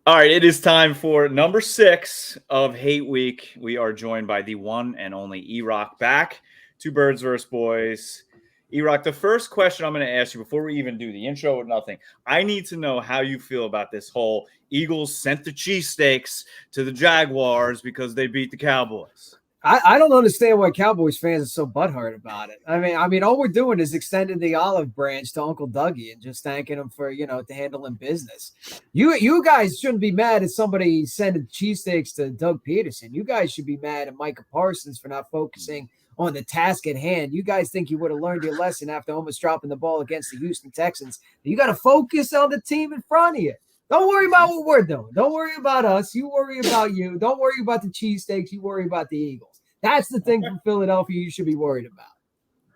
All right, it is time for number 6 of Hate Week. We are joined by the one and only EROCK, back to Birds vs. Boys. EROCK, the first question I'm going to ask you before we even do the intro or nothing, I need to know how you feel about this whole Eagles sent the cheesesteaks to the Jaguars because they beat the Cowboys. I don't understand why Cowboys fans are so butthurt about it. I mean, all we're doing is extending the olive branch to Uncle Dougie and just thanking him for, to handling business. You guys shouldn't be mad at somebody sending cheesesteaks to Doug Pederson. You guys should be mad at Micah Parsons for not focusing on the task at hand. You guys think you would have learned your lesson after almost dropping the ball against the Houston Texans. You got to focus on the team in front of you. Don't worry about what we're doing. Don't worry about us. You worry about you. Don't worry about the cheesesteaks. You worry about the Eagles. That's the thing from Philadelphia you should be worried about.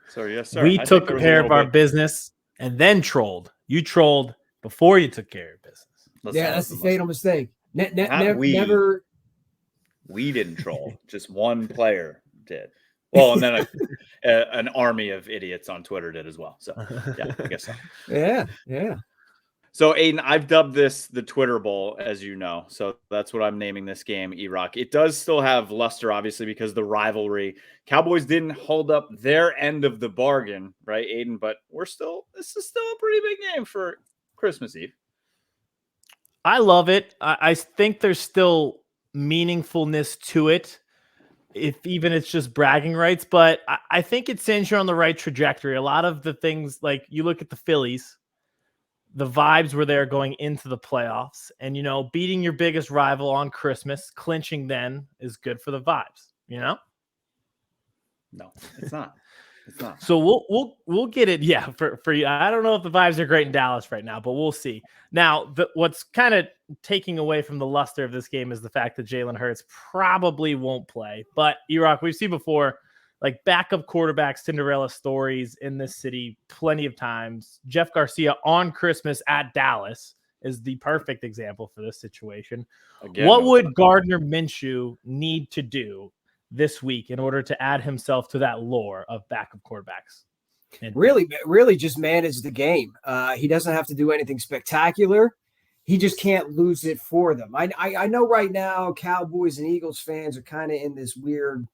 So, yes, sir. We took care of our business and then trolled. You trolled before you took care of business. That's the fatal mistake. Never. We didn't troll. Just one player did. Well, and then an army of idiots on Twitter did as well. So, yeah, I guess so. Yeah. So, Aidan, I've dubbed this the Twitter Bowl, as you know. So that's what I'm naming this game, EROCK. It does still have luster, obviously, because the rivalry. Cowboys didn't hold up their end of the bargain, right, Aidan? But this is still a pretty big game for Christmas Eve. I love it. I think there's still meaningfulness to it, if even it's just bragging rights. But I think it sends you on the right trajectory. A lot of the things, like you look at the Phillies, the vibes were there going into the playoffs, and, beating your biggest rival on Christmas, clinching then is good for the vibes, No, it's not. It's not. So we'll get it. Yeah. For you. I don't know if the vibes are great in Dallas right now, but we'll see. Now, what's kind of taking away from the luster of this game is the fact that Jalen Hurts probably won't play, but EROCK, we've seen before, like backup quarterback Cinderella stories in this city plenty of times. Jeff Garcia on Christmas at Dallas is the perfect example for this situation. Again, what would Gardner Minshew need to do this week in order to add himself to that lore of backup quarterbacks? And really just manage the game. He doesn't have to do anything spectacular. He just can't lose it for them. I know right now Cowboys and Eagles fans are kind of in this weird,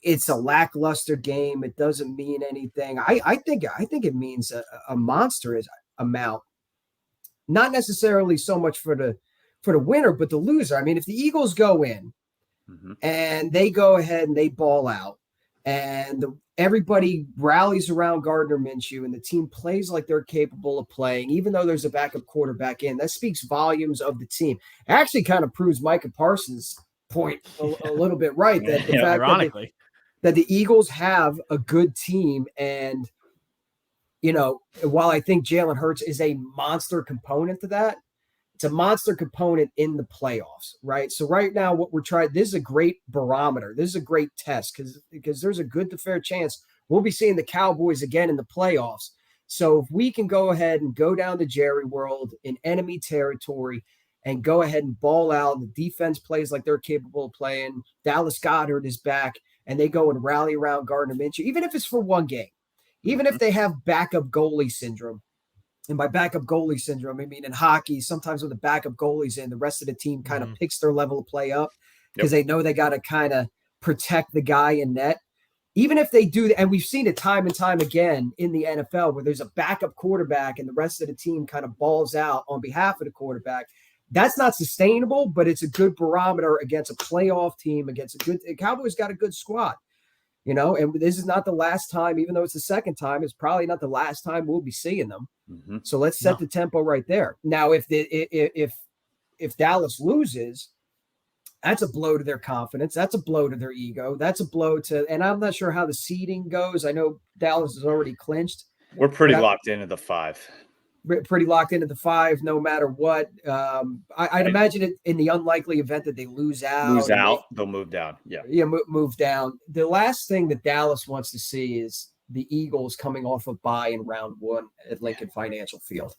it's a lackluster game. It doesn't mean anything. I think it means a monstrous amount. Not necessarily so much for the winner, but the loser. I mean, if the Eagles go in and they go ahead and they ball out, and everybody rallies around Gardner Minshew, and the team plays like they're capable of playing, even though there's a backup quarterback in, that speaks volumes of the team. It actually kind of proves Micah Parsons' point a little bit right, that the fact ironically that the Eagles have a good team, and while I think Jalen Hurts is a monster component to that, it's a monster component in the playoffs, right? So right now, what we're trying, this is a great barometer. This is a great test because there's a good to fair chance we'll be seeing the Cowboys again in the playoffs. So if we can go ahead and go down to Jerry World in enemy territory and go ahead and ball out, and the defense plays like they're capable of playing, Dallas Goedert is back, and they go and rally around Gardner Minshew, even if it's for one game, even if they have backup goalie syndrome. And by backup goalie syndrome, I mean in hockey, sometimes when the backup goalie's in, the rest of the team kind of picks their level of play up because they know they got to kind of protect the guy in net. Even if they do, and we've seen it time and time again in the NFL where there's a backup quarterback and the rest of the team kind of balls out on behalf of the quarterback. That's not sustainable, but it's a good barometer against a playoff team, against the Cowboys got a good squad. And this is not the last time, even though it's the second time, it's probably not the last time we'll be seeing them. So let's set the tempo right there. Now, if Dallas loses, that's a blow to their confidence. That's a blow to their ego. That's a blow to, and I'm not sure how the seeding goes. I know Dallas is already clinched. We're pretty locked into the 5. Pretty locked into the 5, no matter what. I'd imagine it in the unlikely event that they lose out. They'll move down. Move down. The last thing that Dallas wants to see is the Eagles coming off a bye in round 1 at Lincoln Financial Field.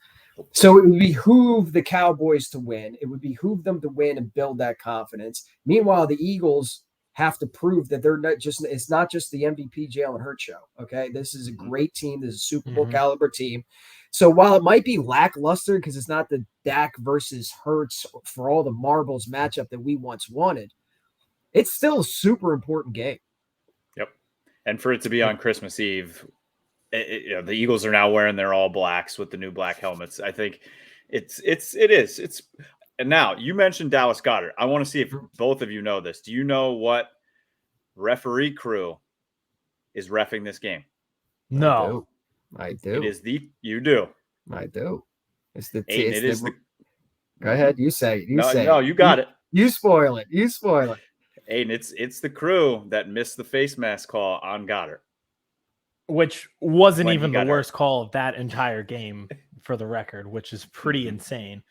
So it would behoove the Cowboys to win. It would behoove them to win and build that confidence. Meanwhile, the Eagles have to prove that they're not just, it's not just the MVP Jalen Hurts show. Okay. This is a great team. This is a Super Bowl caliber team. So while it might be lackluster because it's not the Dak versus Hurts for all the marbles matchup that we once wanted, it's still a super important game. Yep. And for it to be on Christmas Eve, the Eagles are now wearing their all blacks with the new black helmets. I think it is. And now you mentioned Dallas Goedert. I want to see if both of you know this. Do you know what referee crew is reffing this game? No, I do. It is you do. I do. It's the. Aidan, it is the. Go ahead. You say it. You got it. You spoil it. You spoil it. Aidan, it's the crew that missed the face mask call on Goddard, which wasn't when even the worst call of that entire game, for the record, which is pretty insane.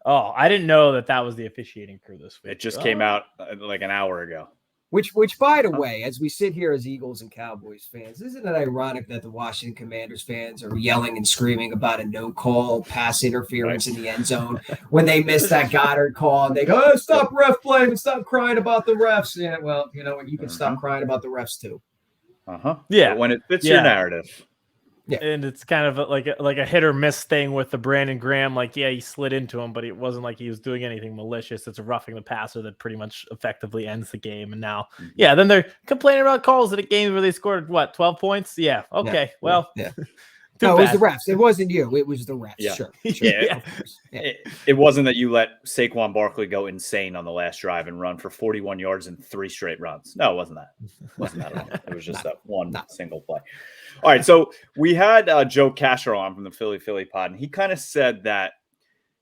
Oh, I didn't know that was the officiating crew this week. It just came out like an hour ago. Which, by the way, as we sit here as Eagles and Cowboys fans, isn't it ironic that the Washington Commanders fans are yelling and screaming about a no-call pass interference in the end zone when they missed that Goddard call and they go, "Oh, stop ref playing and stop crying about the refs." Yeah, well, you know what? You can stop crying about the refs too. Yeah, but when it fits your narrative. Yeah, and it's kind of like a hit or miss thing with the Brandon Graham. Like, yeah, he slid into him, but it wasn't like he was doing anything malicious. It's a roughing the passer that pretty much effectively ends the game. And now, then they're complaining about calls at a game where they scored 12 points. Yeah, okay, yeah. No, it was the refs. It wasn't you. It was the refs. Yeah. Sure. Yeah. It wasn't that you let Saquon Barkley go insane on the last drive and run for 41 yards in 3 straight runs. No, it wasn't that. It wasn't that at all. It was just that one single play. All right, so we had Joe Castro on from the Philly pod, and he kind of said that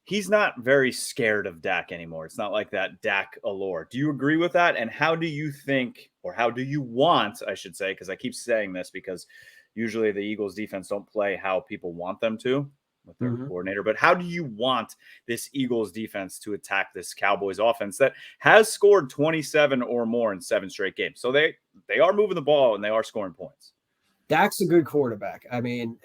he's not very scared of Dak anymore. It's not like that Dak allure. Do you agree with that? And how do you think, or how do you want, I should say, because I keep saying this because usually the Eagles defense don't play how people want them to with their coordinator. But how do you want this Eagles defense to attack this Cowboys offense that has scored 27 or more in 7 straight games? So they are moving the ball and they are scoring points. Dak's a good quarterback. I mean,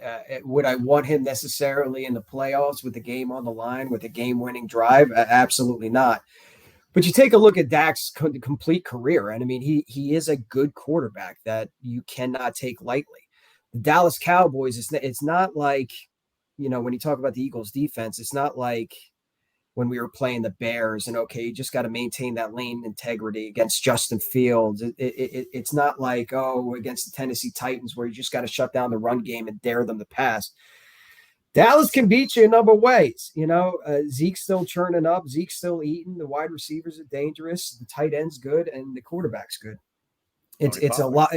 would I want him necessarily in the playoffs with the game on the line, with a game-winning drive? Absolutely not. But you take a look at Dak's complete career, and I mean, he is a good quarterback that you cannot take lightly. The Dallas Cowboys, it's not like, when you talk about the Eagles defense, it's not like when we were playing the Bears and, okay, you just got to maintain that lane integrity against Justin Fields. It's not like, against the Tennessee Titans where you just got to shut down the run game and dare them to pass. Dallas can beat you a number of ways. Zeke's still churning up. Zeke's still eating. The wide receivers are dangerous. The tight end's good, and the quarterback's good. It's a lot,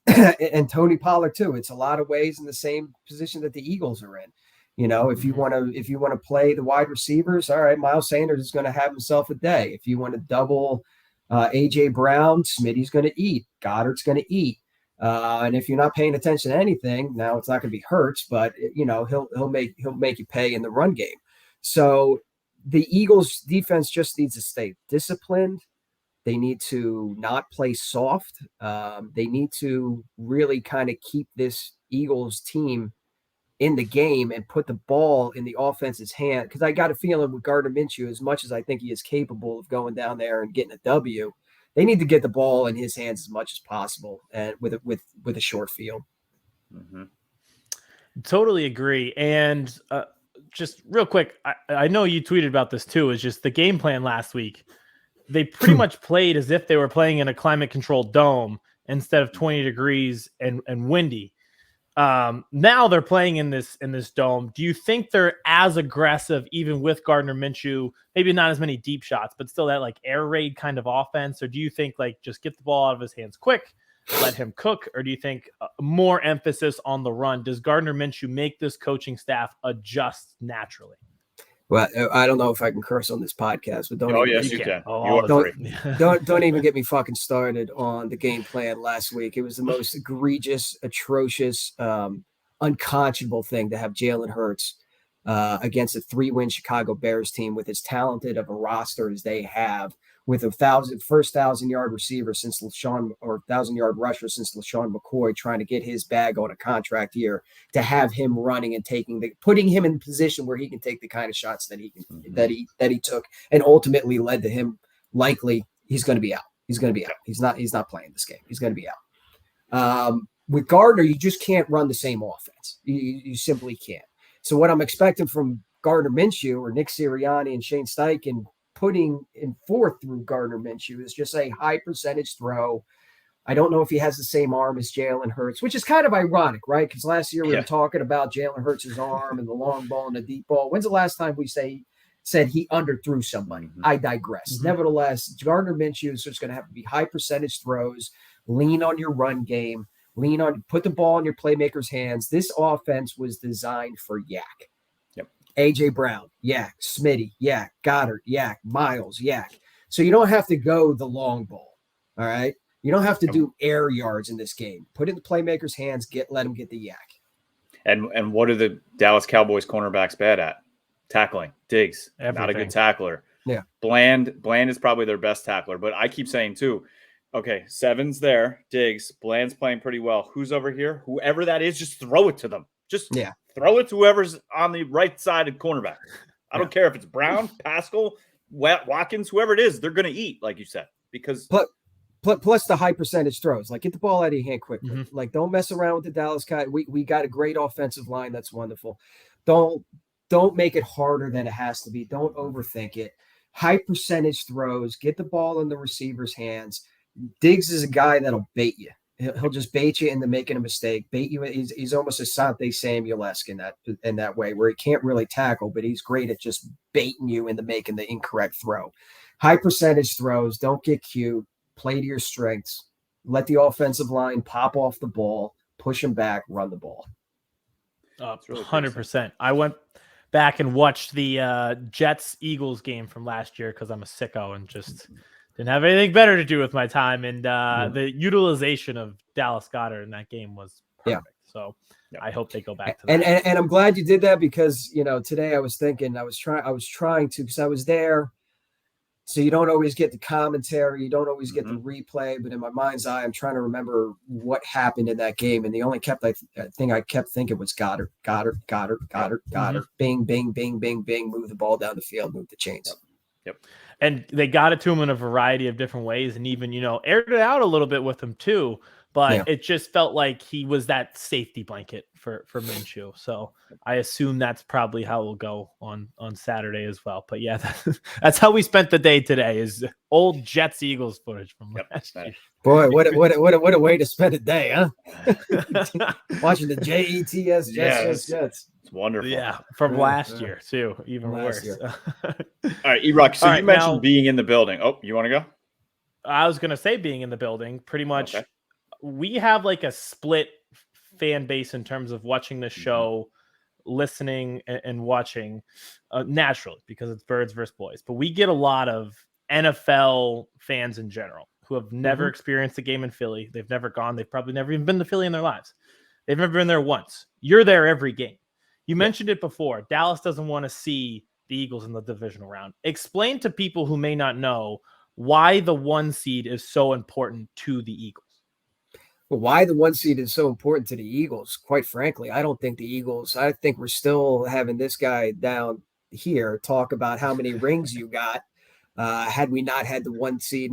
and Tony Pollard too. It's a lot of ways in the same position that the Eagles are in. If you want to play the wide receivers, all right, Miles Sanders is going to have himself a day. If you want to double AJ Brown, Smitty's going to eat. Goddard's going to eat. And if you're not paying attention to anything, now it's not going to be Hurts, but he'll make you pay in the run game. So the Eagles defense just needs to stay disciplined. They need to not play soft. They need to really kind of keep this Eagles team in the game and put the ball in the offense's hand. Because I got a feeling with Gardner Minshew, as much as I think he is capable of going down there and getting a W, they need to get the ball in his hands as much as possible and with a short field. Totally agree. And just real quick, I know you tweeted about this too, is just the game plan last week. They pretty much played as if they were playing in a climate-controlled dome instead of 20 degrees and windy. Now they're playing in this dome. Do you think they're as aggressive, even with Gardner Minshew? Maybe not as many deep shots, but still that like air raid kind of offense? Or do you think like just get the ball out of his hands quick, let him cook? Or do you think more emphasis on the run? Does Gardner Minshew make this coaching staff adjust naturally? Well, I don't know if I can curse on this podcast, but don't. Oh, yes, you can. Don't even get me fucking started on the game plan last week. It was the most egregious, atrocious, unconscionable thing to have Jalen Hurts against a 3-win Chicago Bears team with as talented of a roster as they have, with first 1,000-yard receiver since 1,000-yard rusher since LaShawn McCoy, trying to get his bag on a contract year, to have him running and putting him in position where he can take the kind of shots that he took, and ultimately led to him likely he's going to be out. He's going to be out. He's not playing this game. He's going to be out. With Gardner, you just can't run the same offense. You simply can't. So what I'm expecting from Gardner Minshew or Nick Sirianni and Shane Steichen putting in forth through Gardner Minshew is just a high percentage throw. I don't know if he has the same arm as Jalen Hurts, which is kind of ironic, right? Because last year we were talking about Jalen Hurts' arm and the long ball and the deep ball. When's the last time we said he underthrew somebody? I digress. Nevertheless, Gardner Minshew is just going to have to be high percentage throws, lean on your run game, put the ball in your playmakers' hands. This offense was designed for Yak. AJ Brown, Yak, Smitty, Yak, Goddard, Yak, Miles, Yak. So you don't have to go the long ball. All right. You don't have to do air yards in this game. Put it in the playmakers' hands. Let them get the Yak. And what are the Dallas Cowboys cornerbacks bad at? Tackling. Diggs, Everything. Not a good tackler. Yeah. Bland is probably their best tackler. But I keep saying too, okay, Seven's there. Diggs, Bland's playing pretty well. Who's over here? Whoever that is, just throw it to them. Just throw it to whoever's on the right side of cornerback. I don't care if it's Brown, Pascal, Watkins, whoever it is, they're going to eat, like you said, because. Plus the high percentage throws, like get the ball out of your hand quickly. Like don't mess around with the Dallas Cowboys. We got a great offensive line. That's wonderful. Don't make it harder than it has to be. Don't overthink it. High percentage throws, get the ball in the receiver's hands. Diggs is a guy that'll bait you. He'll just bait you into making a mistake, bait you. He's almost a Asante Samuel-esque in that way, where he can't really tackle, but he's great at just baiting you into making the incorrect throw. High percentage throws, don't get cute. Play to your strengths. Let the offensive line pop off the ball, push them back, run the ball. 100%. I went back and watched the Jets-Eagles game from last year because I'm a sicko and just didn't have anything better to do with my time. And the utilization of Dallas Goedert in that game was perfect. So I hope they go back to that. And I'm glad you did that because, today I was thinking, I was trying to, because I was there. So you don't always get the commentary, you don't always get the replay, but in my mind's eye, I'm trying to remember what happened in that game. And the only thing I kept thinking was Goddard, bing, bing, bing, bing, bing, move the ball down the field, move the chains. Yep. And they got it to him in a variety of different ways and even, aired it out a little bit with him too. But it just felt like he was that safety blanket for Minshew. So I assume that's probably how it will go on Saturday as well. But yeah, that's how we spent the day today is old Jets Eagles footage from last year. Boy, what a way to spend a day, huh? Watching the Jets, Jets. It's wonderful. Yeah, from last year too, even worse. All right, EROCK. So you mentioned being in the building. Oh, you want to go? I was going to say being in the building, pretty much. Okay. We have like a split fan base in terms of watching the show, listening and watching naturally because it's birds versus boys. But we get a lot of NFL fans in general who have never experienced a game in Philly. They've never gone. They've probably never even been to Philly in their lives. They've never been there once. You're there every game. You mentioned it before. Dallas doesn't want to see the Eagles in the divisional round. Explain to people who may not know why the 1 seed is so important to the Eagles. Well, why the 1 seed is so important to the Eagles, quite frankly, I think we're still having this guy down here talk about how many rings you got had we not had the 1 seed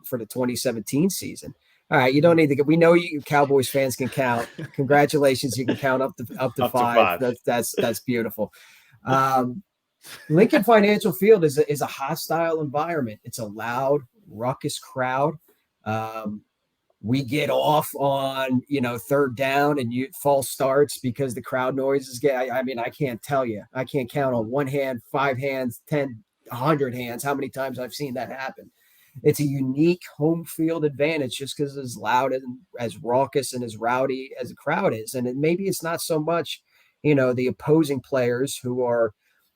for the 2017 season. All right, you don't need to we know you Cowboys fans can count. Congratulations, you can count up to five. That's beautiful. Lincoln Financial Field is a hostile environment. It's a loud, ruckus crowd. We get off on, third down and false starts because the crowd noises I can't tell you. I can't count on one hand, 5 hands, 10, 100 hands, how many times I've seen that happen. It's a unique home field advantage just because it's as loud and as raucous and as rowdy as the crowd is. And maybe it's not so much, the opposing players who are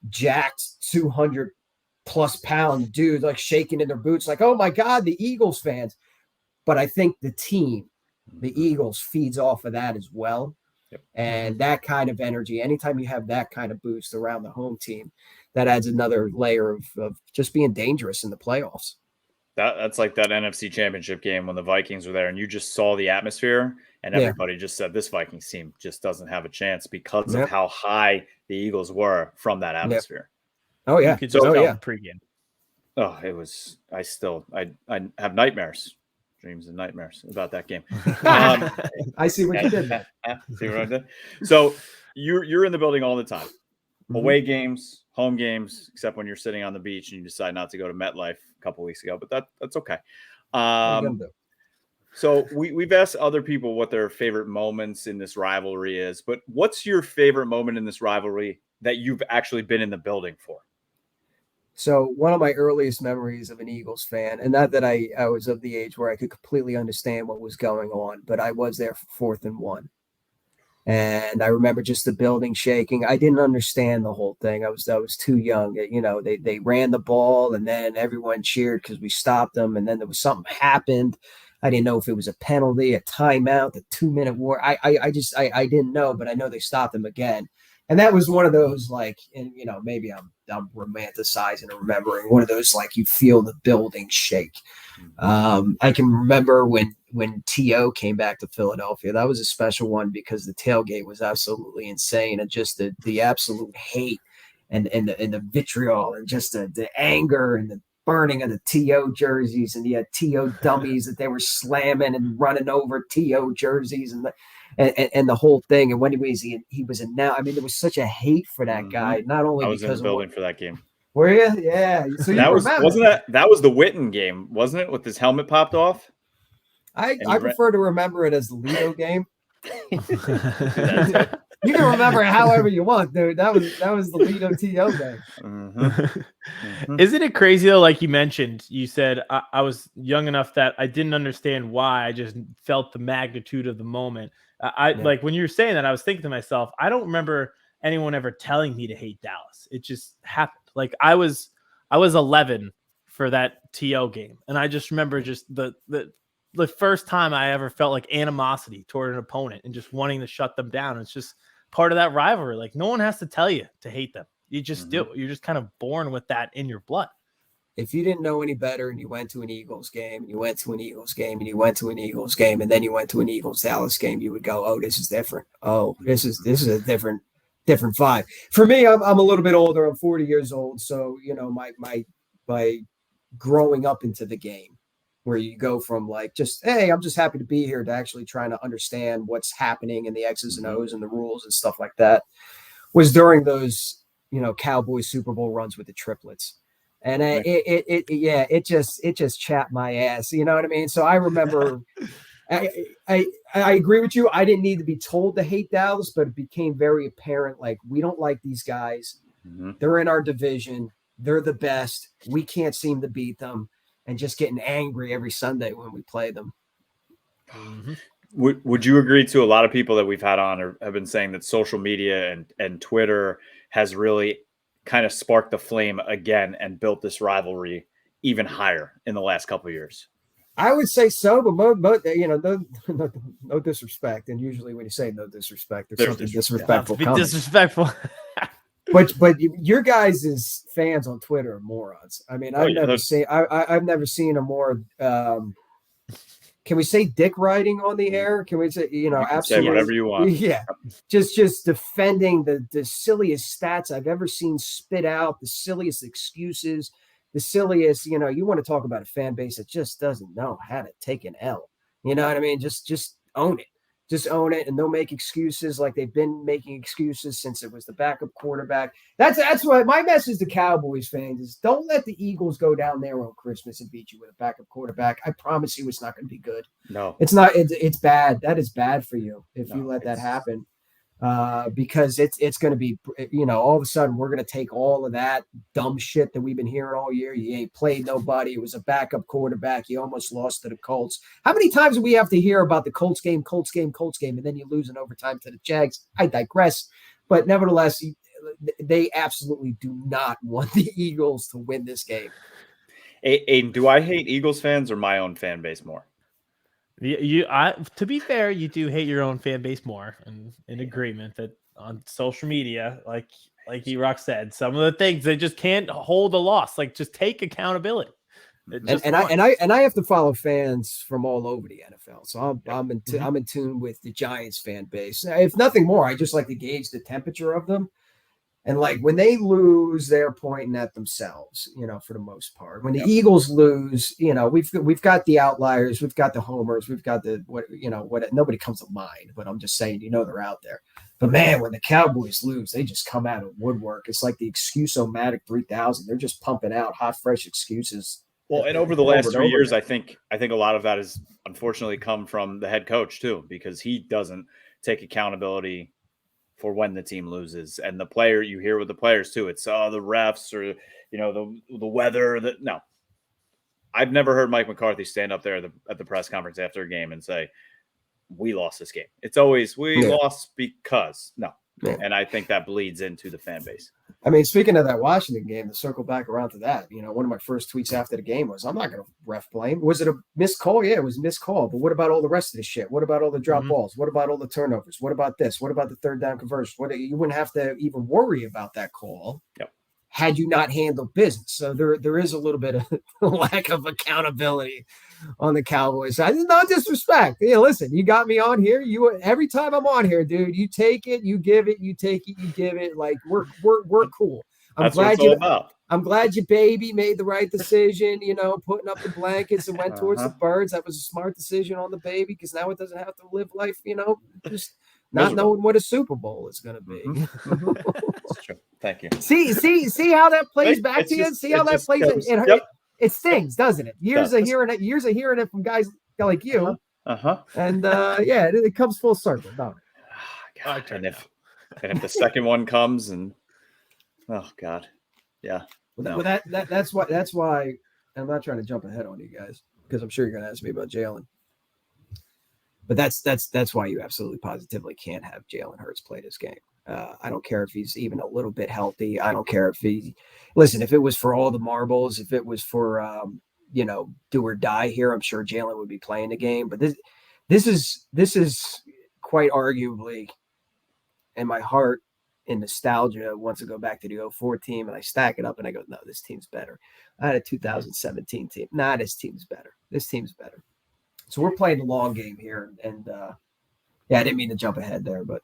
jacked 200 plus pound dudes like shaking in their boots like, oh my God, the Eagles fans. But I think the team, the Eagles, feeds off of that as well. Yep. And that kind of energy, anytime you have that kind of boost around the home team, that adds another layer of just being dangerous in the playoffs. That's like that NFC Championship game when the Vikings were there and you just saw the atmosphere and everybody just said this Vikings team just doesn't have a chance because of how high the Eagles were from that atmosphere. Oh, yeah. You could just tell pregame. Oh, it was. I have nightmares, dreams and nightmares about that game. I see what you did there. See what I did? So you're in the building all the time. Away games, home games, except when you're sitting on the beach and you decide not to go to MetLife a couple weeks ago, but that's okay. So we've asked other people what their favorite moments in this rivalry is, but what's your favorite moment in this rivalry that you've actually been in the building for? So one of my earliest memories of an Eagles fan, and not that I was of the age where I could completely understand what was going on, but I was there for 4th and 1. And I remember just the building shaking. I didn't understand the whole thing. I was too young. You know, they ran the ball and then everyone cheered because we stopped them. And then there was something happened. I didn't know if it was a penalty, a timeout, the 2-minute war. I didn't know, but I know they stopped them again. And that was one of those, like, and you know, maybe I'm romanticizing and remembering one of those, like, you feel the building shake. I can remember when T.O. came back to Philadelphia. That was a special one because the tailgate was absolutely insane, and just the absolute hate and the vitriol and just the anger and the burning of the T.O. jerseys, and the T.O. dummies that they were slamming and running over T.O. jerseys and the whole thing. And when he was announced, I mean, there was such a hate for that guy, not only I was because in the building for that game. Were you? Yeah. So that was the Witten game, wasn't it? With his helmet popped off. I prefer to remember it as the Lido game. You can remember it however you want, dude. That was the Lido T.O. game. Isn't it crazy though? Like you mentioned, you said I was young enough that I didn't understand why. I just felt the magnitude of the moment. Like when you were saying that, I was thinking to myself, I don't remember anyone ever telling me to hate Dallas. It just happened. Like I was 11 for that T.O. game, and I just remember just the first time I ever felt like animosity toward an opponent and just wanting to shut them down. It's just part of that rivalry. Like no one has to tell you to hate them. You just do. You're just kind of born with that in your blood. If you didn't know any better and you went to an Eagles game, and you went to an Eagles game, and you went to an Eagles game, and then you went to an Eagles Dallas game, you would go, "Oh, this is different. Oh, this is a different vibe." For me, I'm a little bit older. I'm 40 years old, so you know my growing up into the game, where you go from like just, hey, I'm just happy to be here, to actually trying to understand what's happening and the X's and O's and the rules and stuff like that, was during those, you know, Cowboys Super Bowl runs with the triplets. And it just chapped my ass. You know what I mean? So I remember, I agree with you. I didn't need to be told to hate Dallas, but it became very apparent. Like, we don't like these guys. They're in our division. They're the best. We can't seem to beat them. And just getting angry every Sunday when we play them. Would you agree to a lot of people that we've had on or have been saying that social media and Twitter has really kind of sparked the flame again and built this rivalry even higher in the last couple of years? I would say so, but you know, no disrespect. And usually when you say no disrespect, there's something disrespectful coming. Disrespectful. But your guys' fans on Twitter are morons. I mean, I've never seen a more can we say dick riding on the air? Can we say, you know, absolutely say whatever you want? Yeah. Just defending the silliest stats I've ever seen spit out, the silliest excuses, the silliest, you know, you want to talk about a fan base that just doesn't know how to take an L. You know what I mean? Just own it. Just own it, and they'll make excuses like they've been making excuses since it was the backup quarterback. That's what my message to Cowboys fans is: don't let the Eagles go down there on Christmas and beat you with a backup quarterback. I promise you, it's not going to be good. No, it's not. It's bad. That is bad for you if you let that happen. Because it's going to be, you know, all of a sudden we're going to take all of that dumb shit that we've been hearing all year. You ain't played nobody. It was a backup quarterback. You almost lost to the Colts. How many times do we have to hear about the Colts game, and then you lose in overtime to the Jags? I digress. But nevertheless, they absolutely do not want the Eagles to win this game. Aidan, do I hate Eagles fans or my own fan base more? To be fair, you do hate your own fan base more, and in agreement that on social media, like EROCK said, some of the things they just can't hold a loss. Like, just take accountability. And I have to follow fans from all over the NFL, so I'm in tune with the Giants fan base. If nothing more, I just like to gauge the temperature of them. And like when they lose, they're pointing at themselves, for the most part. When the Eagles lose, we've got the outliers, we've got the homers, we've got the what nobody comes to mind, but I'm just saying, they're out there. But man, when the Cowboys lose, they just come out of woodwork. It's like the Excuse-O-Matic 3000. They're just pumping out hot, fresh excuses. Well, and over the last 3 years, I think a lot of that has unfortunately come from the head coach too, because he doesn't take accountability for when the team loses. And the player, you hear with the players too, it's the refs or the weather. No, I've never heard Mike McCarthy stand up there at the press conference after a game and say, we lost this game. It's always we lost because no. Yeah. And I think that bleeds into the fan base. I mean, speaking of that Washington game, to circle back around to that, one of my first tweets after the game was, I'm not going to ref blame. Was it a missed call? Yeah, it was a missed call. But what about all the rest of the shit? What about all the drop balls? What about all the turnovers? What about this? What about the third down conversion? You wouldn't have to even worry about that call had you not handled business. So there is a little bit of lack of accountability on the Cowboys. No disrespect. Yeah, listen, you got me on here. Every time I'm on here, dude, you take it, you give it, you take it, you give it. Like we're cool. I'm glad your baby made the right decision, putting up the blankets and went towards the birds. That was a smart decision on the baby because now it doesn't have to live life, just not knowing what a Super Bowl is going to be. That's true. Thank you. See how that plays back to you. See how that plays. It stings, doesn't it? Years of hearing it from guys like you. And it comes full circle, don't it? God, and if the second one comes, and oh God, yeah. Well, that's why I'm not trying to jump ahead on you guys because I'm sure you're going to ask me about Jalen. But that's why you absolutely positively can't have Jalen Hurts play this game. I don't care if he's even a little bit healthy. I don't care if if it was for all the marbles, if it was for, do or die here, I'm sure Jalen would be playing the game. But this is quite arguably in my heart in nostalgia wants to go back to the 2004 team and I stack it up and I go, no, this team's better. I had a 2017 team. Nah, this team's better. This team's better. So we're playing the long game here. And I didn't mean to jump ahead there, but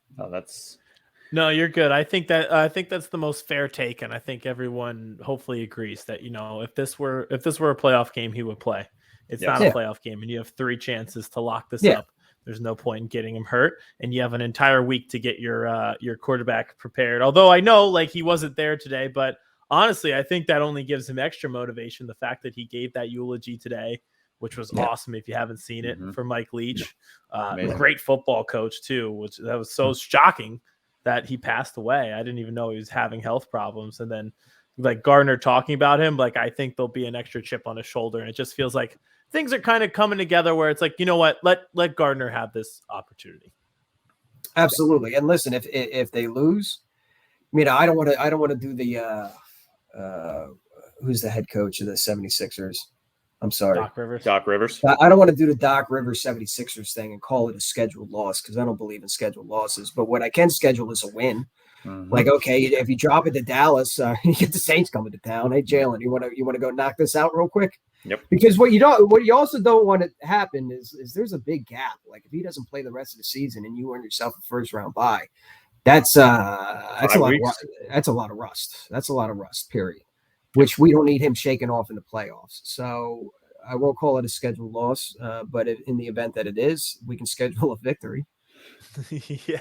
no, you're good. I think that's the most fair take, and I think everyone hopefully agrees that if this were a playoff game, he would play. It's not a playoff game, and you have 3 chances to lock this up. There's no point in getting him hurt, and you have an entire week to get your quarterback prepared. Although I know he wasn't there today, but honestly, I think that only gives him extra motivation. The fact that he gave that eulogy today, which was awesome. If you haven't seen it, for Mike Leach, great football coach too. That was so shocking that he passed away. I didn't even know he was having health problems. And then Gardner talking about him, I think there'll be an extra chip on his shoulder. And it just feels like things are kind of coming together where it's you know what, let Gardner have this opportunity. Absolutely. And listen, if they lose, I don't want to do the who's the head coach of the 76ers? I'm sorry. Doc Rivers. I don't want to do the Doc Rivers 76ers thing and call it a scheduled loss because I don't believe in scheduled losses. But what I can schedule is a win. Okay, if you drop it to Dallas, you get the Saints coming to town. Hey, Jalen, you want to go knock this out real quick? Yep. Because what you also don't want to happen is there's a big gap. If he doesn't play the rest of the season and you earn yourself a first round bye, that's a lot. That's a lot of rust. That's a lot of rust. Period. Which we don't need him shaking off in the playoffs. So I won't call it a scheduled loss, but in the event that it is, we can schedule a victory. Yeah.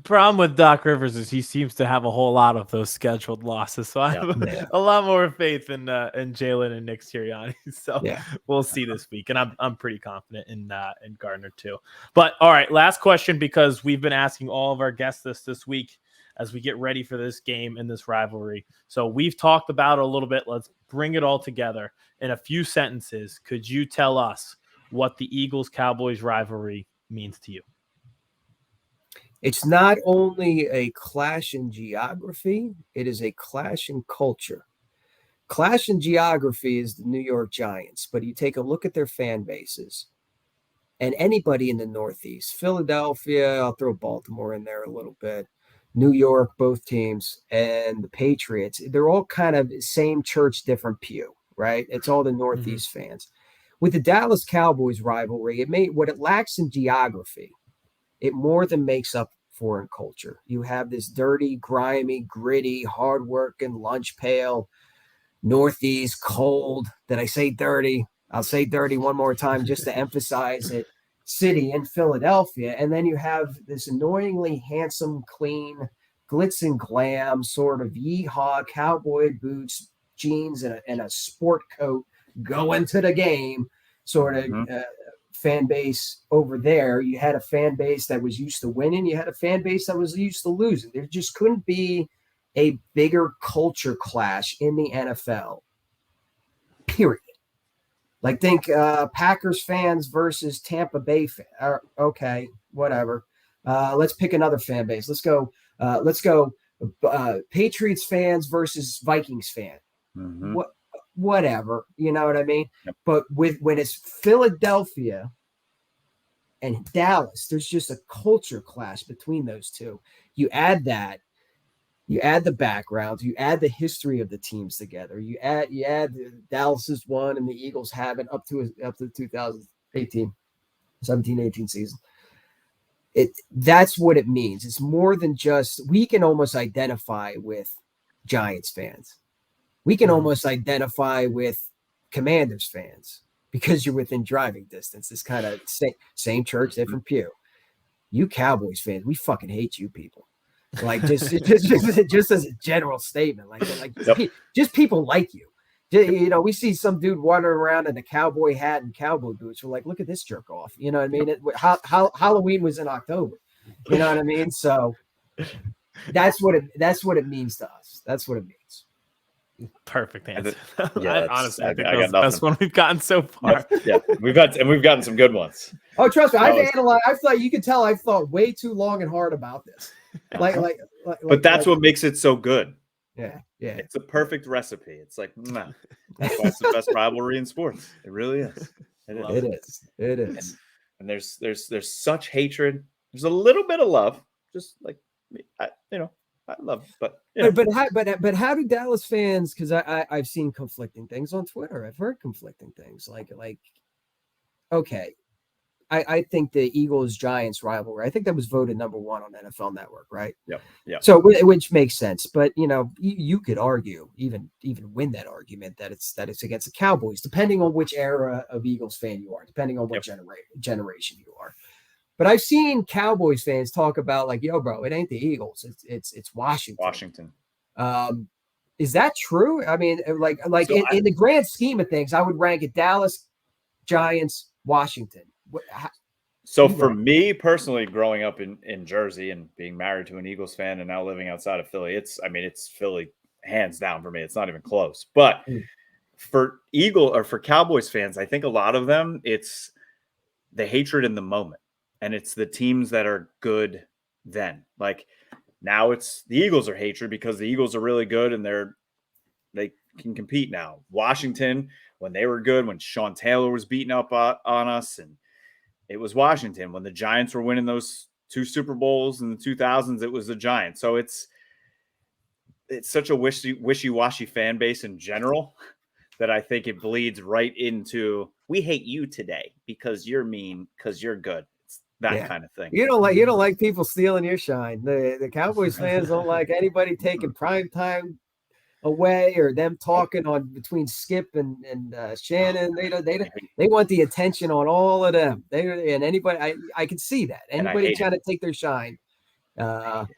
Problem with Doc Rivers is he seems to have a whole lot of those scheduled losses. So I have a lot more faith in Jalen and Nick Sirianni. So we'll see this week. And I'm pretty confident in Gardner too. But all right, last question, because we've been asking all of our guests this week as we get ready for this game and this rivalry. So we've talked about it a little bit. Let's bring it all together in a few sentences. Could you tell us what the Eagles Cowboys rivalry means to you? It's not only a clash in geography, it is a clash in culture. Clash in geography is the New York Giants, but you take a look at their fan bases and anybody in the Northeast, Philadelphia, I'll throw Baltimore in there a little bit, New York, both teams, and the Patriots, they're all kind of same church, different pew, right? It's all the Northeast fans. With the Dallas Cowboys rivalry, what it lacks in geography, it more than makes up foreign culture. You have this dirty, grimy, gritty, hardworking, lunch pail, Northeast, cold. Did I say dirty? I'll say dirty one more time just to emphasize it. City in Philadelphia. And then you have this annoyingly handsome, clean, glitz and glam sort of yeehaw cowboy boots, jeans, and a sport coat going to the game sort of fan base over there. You had a fan base that was used to winning. You had a fan base that was used to losing. There just couldn't be a bigger culture clash in the NFL, period. Like think Packers fans versus Tampa Bay fans. Okay, whatever. Let's pick another fan base. Let's go Patriots fans versus Vikings fan. Whatever, you know what I mean? Yep. But when it's Philadelphia and Dallas, there's just a culture clash between those two. You add that, you add the backgrounds, you add the history of the teams together. You add Dallas's one and the Eagles haven't up to the 17-18 season. That's what it means. It's more than just, we can almost identify with Giants fans. We can almost identify with Commanders fans because you're within driving distance. It's kind of same church, different pew. You Cowboys fans, we fucking hate you people. Like just as a general statement, just people like you. You know, we see some dude wandering around in a cowboy hat and cowboy boots. We're like, look at this jerk off. You know what I mean? Halloween was in October. You know what I mean? So that's what it means to us. That's what it means. Perfect answer. Yeah, honestly, I think I that's the best one we've gotten so far. Yeah, we've gotten some good ones. Oh, trust me, I've thought you can tell I've thought way too long and hard about this. But that's what makes it so good. Yeah. It's a perfect recipe. It's like, nah, that's why it's the best rivalry in sports. It really is. It is. And there's such hatred. There's a little bit of love, just like I love, but how do Dallas fans? Because I've seen conflicting things on Twitter. I've heard conflicting things. Okay, I think the Eagles Giants rivalry. I think that was voted number 1 on NFL Network, right? Yeah. So which makes sense, but you could argue even win that argument that it's against the Cowboys, depending on which era of Eagles fan you are, depending on what generation you are. But I've seen Cowboys fans talk about like, yo, bro, it ain't the Eagles. It's Washington. Is that true? I mean, in the grand scheme of things, I would rank it Dallas, Giants, Washington. So for me personally, growing up in Jersey and being married to an Eagles fan and now living outside of Philly, it's Philly hands down for me. It's not even close. But for Cowboys fans, I think a lot of them, it's the hatred in the moment. And it's the teams that are good then. Like now it's the Eagles are hatred because the Eagles are really good and they can compete now. Washington, when they were good, when Sean Taylor was beating up on us, and it was Washington. When the Giants were winning those 2 Super Bowls in the 2000s, it was the Giants. So it's such a wishy-washy fan base in general that I think it bleeds right into, we hate you today because you're mean, because you're good. That kind of thing. You don't like people stealing your shine. The Cowboys fans don't like anybody taking prime time away or them talking on between Skip and Shannon. They want the attention on all of them. And anybody, I can see that. Anybody trying to take their shine. I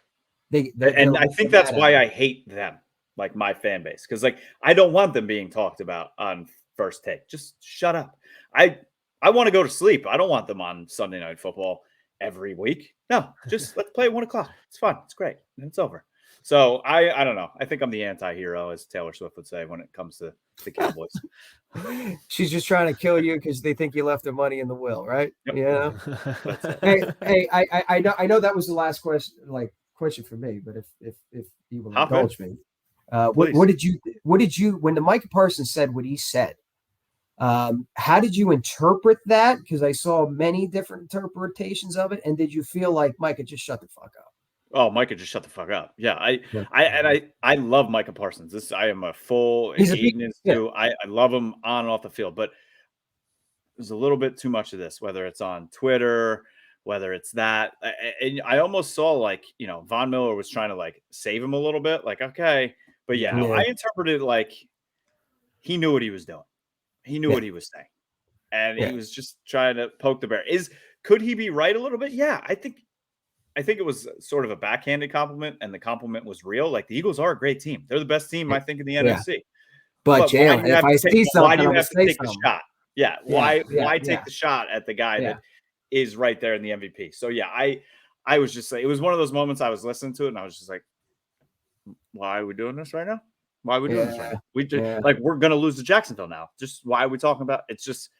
think that's why I hate them, like my fan base, because like I don't want them being talked about on First Take. Just shut up. I want to go to sleep. I don't want them on Sunday Night Football every week. No, just let's play at 1:00. It's fun. It's great. And it's over. So I don't know. I think I'm the anti-hero, as Taylor Swift would say, when it comes to the Cowboys. She's just trying to kill you because they think you left their money in the will, right? Yep. Yeah. Hey, I know that was the last question for me, but if you will indulge me, what did you when the Micah Parsons said what he said? How did you interpret that? Because I saw many different interpretations of it. And did you feel like Micah just shut the fuck up? Oh, Micah just shut the fuck up. Yeah, I love Micah Parsons. I am a full Aidan too. I love him on and off the field, but there's a little bit too much of this, whether it's on Twitter whether it's that. And I almost saw like, Von Miller was trying to like save him a little bit. Like, okay. But yeah, Yeah. I interpreted it like he knew what he was doing. He knew what he was saying. And he was just trying to poke the bear. Could he be right a little bit? Yeah, I think it was sort of a backhanded compliment, and the compliment was real. Like, the Eagles are a great team. They're the best team, I think, in the NFC. But Jalen, if I see something, why do you I'm have to take the shot? Yeah. Why take the shot at the guy that is right there in the MVP? So yeah, I was just saying, it was one of those moments I was listening to it and I was just like, why are we doing this right now? Why are we doing this right now? We just like, we're gonna lose to Jacksonville now. Just why are we talking about it's just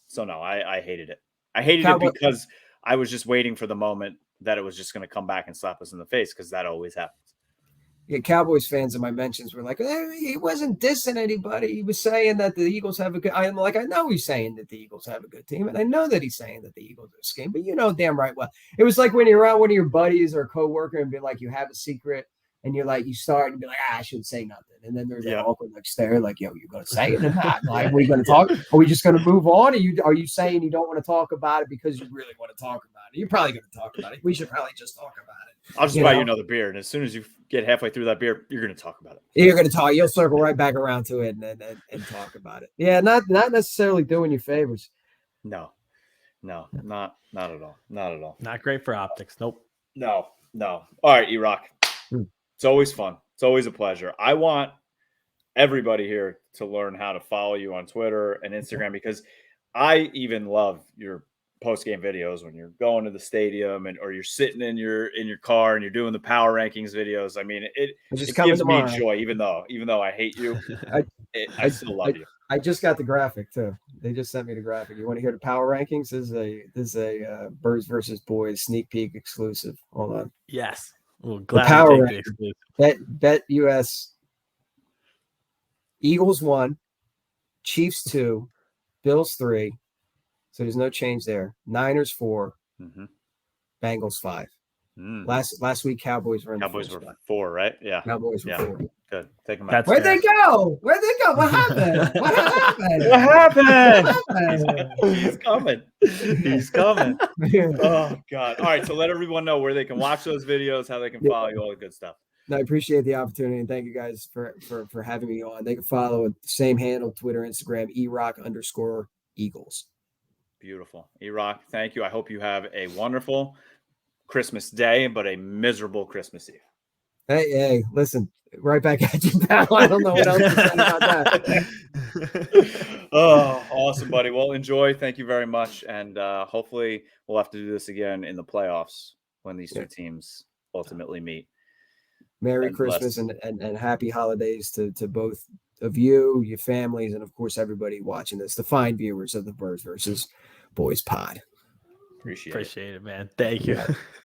so no, I hated it. I hated it because I was just waiting for the moment that it was just going to come back and slap us in the face, because that always happens. Yeah, Cowboys fans in my mentions were like, he wasn't dissing anybody. He was saying that the Eagles have a good. I'm like, I know he's saying that the Eagles have a good team, and I know that he's saying that the Eagles are a scheme, but damn right well. It was like when you're around one of your buddies or a coworker and be like, you have a secret, and you're like, you start and be like, I shouldn't say nothing, and then there's that awkward like stare, like, yo, you're gonna say it or not? Like, are we gonna talk? Are we just gonna move on? Are you saying you don't want to talk about it because you really want to talk about it? You're probably gonna talk about it. We should probably just talk about it. I'll just buy you another beer, and as soon as you get halfway through that beer, you're going to talk about it. You're going to talk. You'll circle right back around to it and talk about it. Yeah, not necessarily doing you favors. No, not at all. Not at all. Not great for optics. Nope. No. All right, EROCK. It's always fun. It's always a pleasure. I want everybody here to learn how to follow you on Twitter and Instagram, because I even love your post-game videos when you're going to the stadium or you're sitting in your car and you're doing the power rankings videos. I mean, it gives me joy, even though I hate you. I still love you. I just got the graphic too. They just sent me the graphic. You want to hear the power rankings? This is a Birds versus Boys sneak peek exclusive. Hold on. Yes. Well, the power rankings. Bet US. Eagles 1, Chiefs 2, Bills 3. So there's no change there. Niners 4, Bengals 5. Last week, Cowboys were in Cowboys were 4, right? Yeah. Cowboys were 4. Good. Take them out. Where'd they go? What happened? He's coming. Oh, God. All right. So let everyone know where they can watch those videos, how they can follow you, all the good stuff. I appreciate the opportunity, and thank you guys for having me on. They can follow the same handle, Twitter, Instagram, EROCK_Eagles. Beautiful. EROCK, thank you. I hope you have a wonderful Christmas day, but a miserable Christmas Eve. Hey, listen, right back at you, pal. I don't know what else to say about that. Oh, awesome, buddy. Well, enjoy. Thank you very much. And hopefully we'll have to do this again in the playoffs when these two teams ultimately meet. Merry Christmas and happy holidays to both of you, your families, and of course everybody watching this, the fine viewers of the Birds versus Boys pod. Appreciate it, man. Thank you.